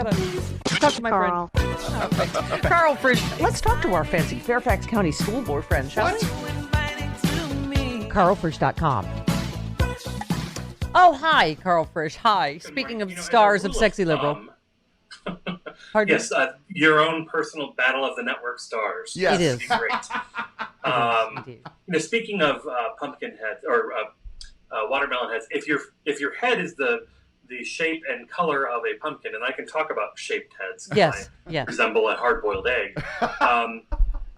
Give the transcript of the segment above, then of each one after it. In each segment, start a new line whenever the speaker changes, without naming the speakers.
gotta talk to my
Karl.
friend. Karl Frisch. Let's talk to our fancy Fairfax County School Board friend, shall we? KarlFrisch.com. Oh, hi, Karl Frisch. Hi. Speaking of stars of Sexy Liberal. Pardon?
Yes, your own personal battle of the network stars.
Yes.
It is.
Would be great.
Indeed.
Speaking of pumpkin heads or watermelon heads, if your head is the shape and color of a pumpkin, and I can talk about shaped heads, 'cause
Yes.
I
Yes.
resemble a hard-boiled egg.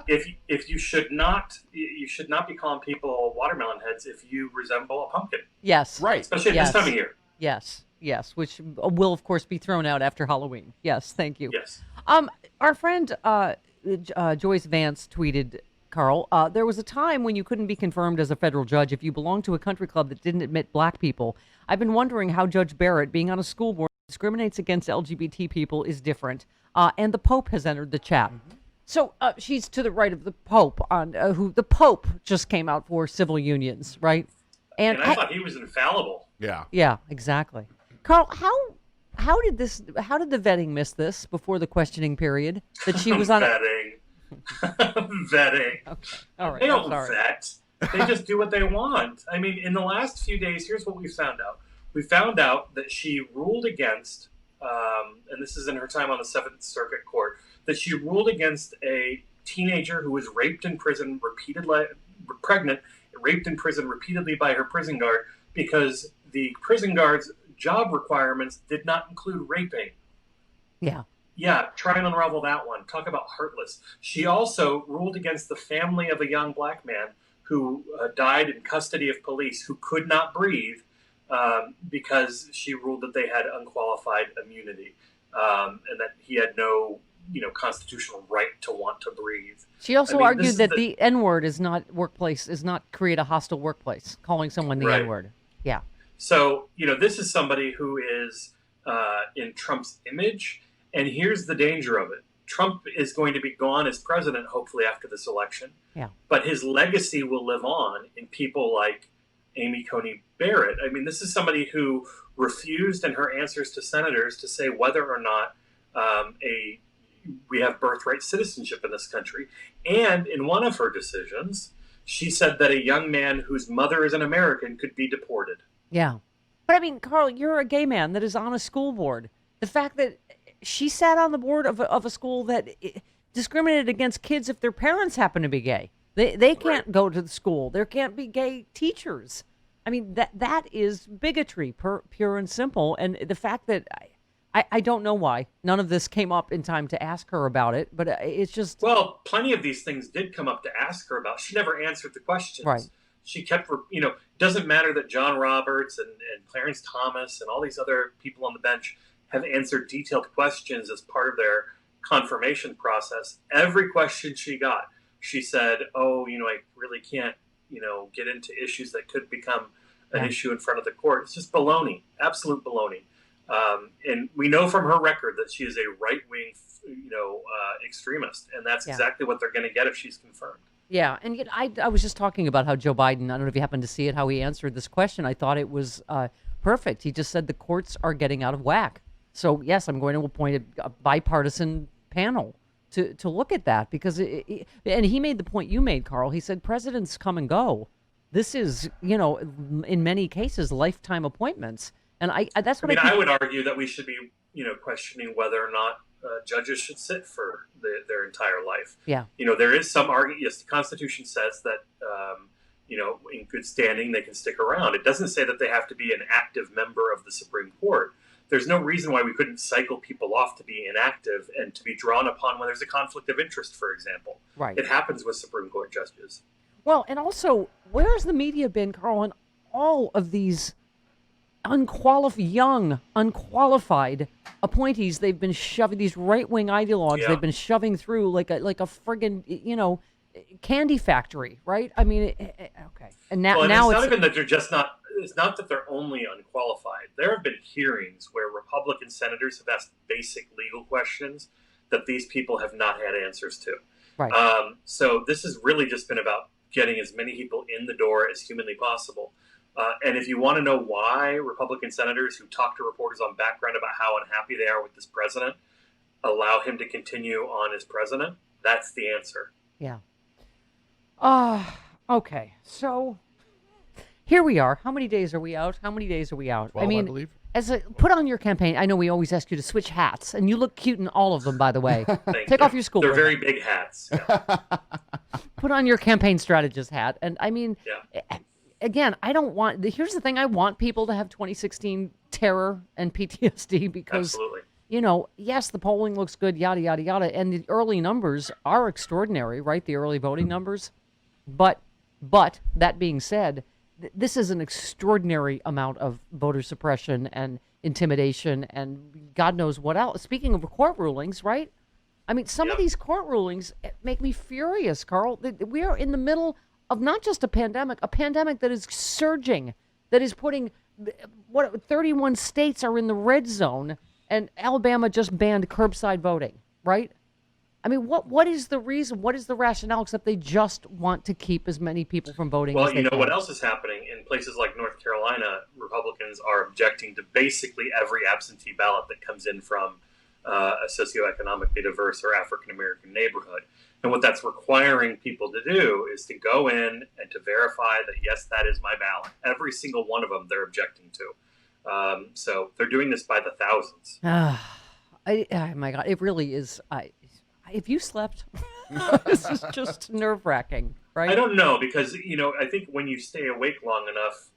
If you should not be calling people watermelon heads if you resemble a pumpkin,
Yes.
Right.
especially at this time of year.
Yes. Yes. Which will, of course, be thrown out after Halloween. Yes. Thank you.
Yes.
Our friend Joyce Vance tweeted, Karl, there was a time when you couldn't be confirmed as a federal judge if you belonged to a country club that didn't admit black people. I've been wondering how Judge Barrett, being on a school board that discriminates against LGBT people, is different. And the Pope has entered the chat. Mm-hmm. So she's to the right of the Pope, on who the Pope just came out for civil unions, right?
And I thought he was infallible.
Yeah.
Yeah, exactly. Karl, how did the vetting miss this before the questioning period that she was on?
Vetting. Vetting.
Okay. All right.
They don't
I'm sorry.
vet. They just do what they want. I mean, in the last few days, here's what we found out. We found out that she ruled against, and this is in her time on the Seventh Circuit Court, that she ruled against a teenager who was raped in prison raped in prison repeatedly by her prison guard because the prison guard's job requirements did not include raping.
Yeah.
Yeah, try and unravel that one. Talk about heartless. She also ruled against the family of a young black man who died in custody of police who could not breathe because she ruled that they had unqualified immunity and that he had no constitutional right to want to breathe.
She also argued that the N-word is not create a hostile workplace, calling someone the
Right.
N-word. Yeah.
So, this is somebody who is in Trump's image, and here's the danger of it. Trump is going to be gone as president, hopefully, after this election.
Yeah.
But his legacy will live on in people like Amy Coney Barrett. I mean, this is somebody who refused in her answers to senators to say whether or not we have birthright citizenship in this country. And in one of her decisions, she said that a young man whose mother is an American could be deported.
Yeah. But I mean, Karl, you're a gay man that is on a school board. The fact that she sat on the board of a school that discriminated against kids if their parents happen to be gay. They can't go to the school. There can't be gay teachers. I mean, that is bigotry, pure and simple. And the fact that I don't know why none of this came up in time to ask her about it, but it's just...
Well, plenty of these things did come up to ask her about. She never answered the questions.
Right.
She kept, doesn't matter that John Roberts and Clarence Thomas and all these other people on the bench have answered detailed questions as part of their confirmation process. Every question she got, she said, I really can't, get into issues that could become an issue in front of the court. It's just baloney, absolute baloney. And we know from her record that she is a right-wing, extremist, and that's exactly what they're going to get if she's confirmed.
Yeah, and yet I was just talking about how Joe Biden, I don't know if you happened to see it, how he answered this question. I thought it was perfect. He just said the courts are getting out of whack. So, yes, I'm going to appoint a bipartisan panel to look at that because, and he made the point you made, Karl. He said presidents come and go. This is, in many cases, lifetime appointments. And that's what
I would argue that we should be, questioning whether or not judges should sit for their entire life.
Yeah.
There is some argument. Yes, the Constitution says that, in good standing, they can stick around. It doesn't say that they have to be an active member of the Supreme Court. There's no reason why we couldn't cycle people off to be inactive and to be drawn upon when there's a conflict of interest, for example.
Right.
It happens with Supreme Court judges.
Well, and also, where has the media been, Karl, in all of these unqualified appointees they've been shoving, these right-wing ideologues they've been shoving through like a friggin', candy factory, right? I mean, okay. And now
it's not even that they're just not, it's not that they're only unqualified. There have been hearings where Republican senators have asked basic legal questions that these people have not had answers to.
Right.
So this has really just been about getting as many people in the door as humanly possible. And if you want to know why Republican senators who talk to reporters on background about how unhappy they are with this president allow him to continue on as president, that's the answer.
Yeah. Okay. So here we are. How many days are we out? 12, I mean,
believe.
Put on your campaign. I know we always ask you to switch hats, and you look cute in all of them, by the way. Take off your school.
They're very big hats. Yeah.
Put on your campaign strategist hat. And I mean, again, I don't want, here's the thing. I want people to have 2016 terror and PTSD because,
Absolutely.
Yes, the polling looks good, yada, yada, yada. And the early numbers are extraordinary, right? The early voting numbers. But that being said, this is an extraordinary amount of voter suppression and intimidation and God knows what else. Speaking of court rulings, right? I mean, some of these court rulings make me furious, Karl. We are in the middle of not just a pandemic that is surging, that is putting 31 states are in the red zone, and Alabama just banned curbside voting, right? I mean, what is the reason? What is the rationale except they just want to keep as many people from voting as they can?
Well, what else is happening? In places like North Carolina, Republicans are objecting to basically every absentee ballot that comes in from a socioeconomically diverse or African-American neighborhood. And what that's requiring people to do is to go in and to verify that, yes, that is my ballot. Every single one of them they're objecting to. So they're doing this by the thousands.
Oh, my God. It really is. If you slept, this is just nerve-wracking, right?
I don't know, because, I think when you stay awake long enough,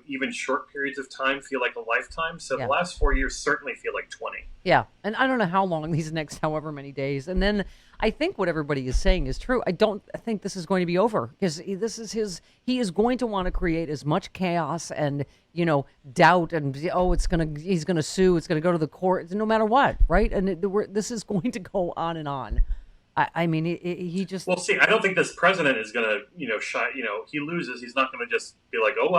even short periods of time feel like a lifetime. So the last 4 years certainly feel like 20.
Yeah. And I don't know how long these next however many days. And then I think what everybody is saying is true. I don't think this is going to be over because he is going to want to create as much chaos and, doubt and, he's going to sue. It's going to go to the court no matter what. Right. And this is going to go on and on. I mean, he just.
Well, see, I don't think this president is going to, he loses. He's not going to just be like, oh,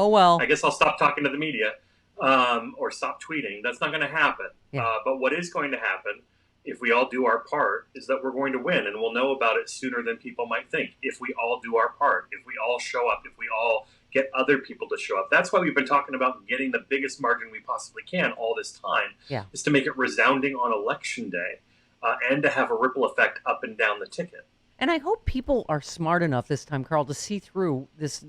well, I guess I'll stop talking to the media or stop tweeting. That's not going to happen.
Yeah.
But what is going to happen, if we all do our part, is that we're going to win, and we'll know about it sooner than people might think. If we all do our part, if we all show up, if we all get other people to show up. That's why we've been talking about getting the biggest margin we possibly can all this time, is to make it resounding on election day. And to have a ripple effect up and down the ticket.
And I hope people are smart enough this time, Karl, to see through this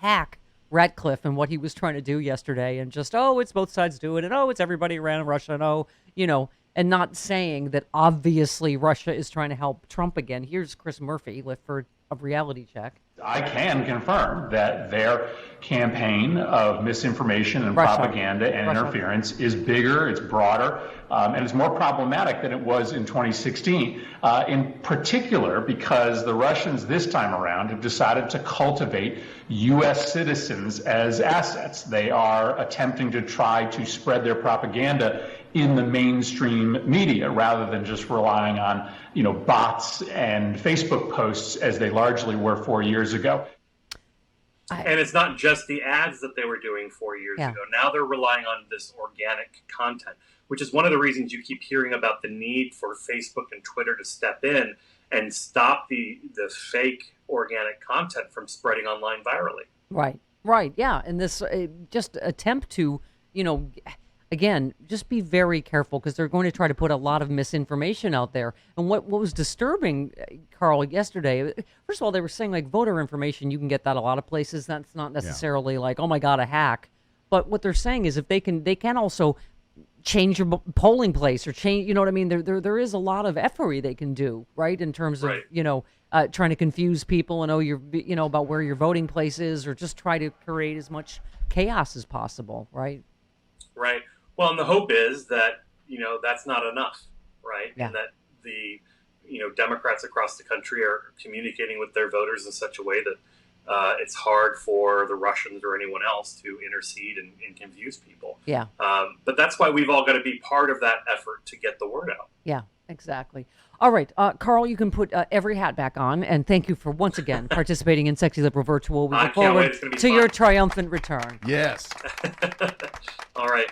hack Ratcliffe and what he was trying to do yesterday and just, it's both sides do it, and it's everybody around Russia, and and not saying that obviously Russia is trying to help Trump again. Here's Chris Murphy for a reality check.
I can confirm that their campaign of misinformation and propaganda and interference is bigger, it's broader, and it's more problematic than it was in 2016, in particular because the Russians this time around have decided to cultivate U.S. citizens as assets. They are attempting to try to spread their propaganda in the mainstream media rather than just relying on, bots and Facebook posts as they largely were 4 years ago.
And it's not just the ads that they were doing 4 years ago. Now they're relying on this organic content, which is one of the reasons you keep hearing about the need for Facebook and Twitter to step in and stop the fake organic content from spreading online virally.
Right. Yeah. And this just attempt to, again, just be very careful because they're going to try to put a lot of misinformation out there. And what was disturbing, Karl, yesterday, first of all, they were saying like voter information, you can get that a lot of places. That's not necessarily like, oh my God, a hack. But what they're saying is if they can also change your polling place or change, you know what I mean? There is a lot of effery they can do, right? In terms of, trying to confuse people and, about where your voting place is or just try to create as much chaos as possible, right?
Right. Well, and the hope is that, that's not enough, right?
Yeah.
And that the, Democrats across the country are communicating with their voters in such a way that it's hard for the Russians or anyone else to intercede and confuse people.
Yeah.
But that's why we've all got to be part of that effort to get the word out.
Yeah, exactly. All right, Karl, you can put every hat back on, and thank you for once again participating in Sexy Liberal Virtual. We look forward to your triumphant return.
Yes.
All right.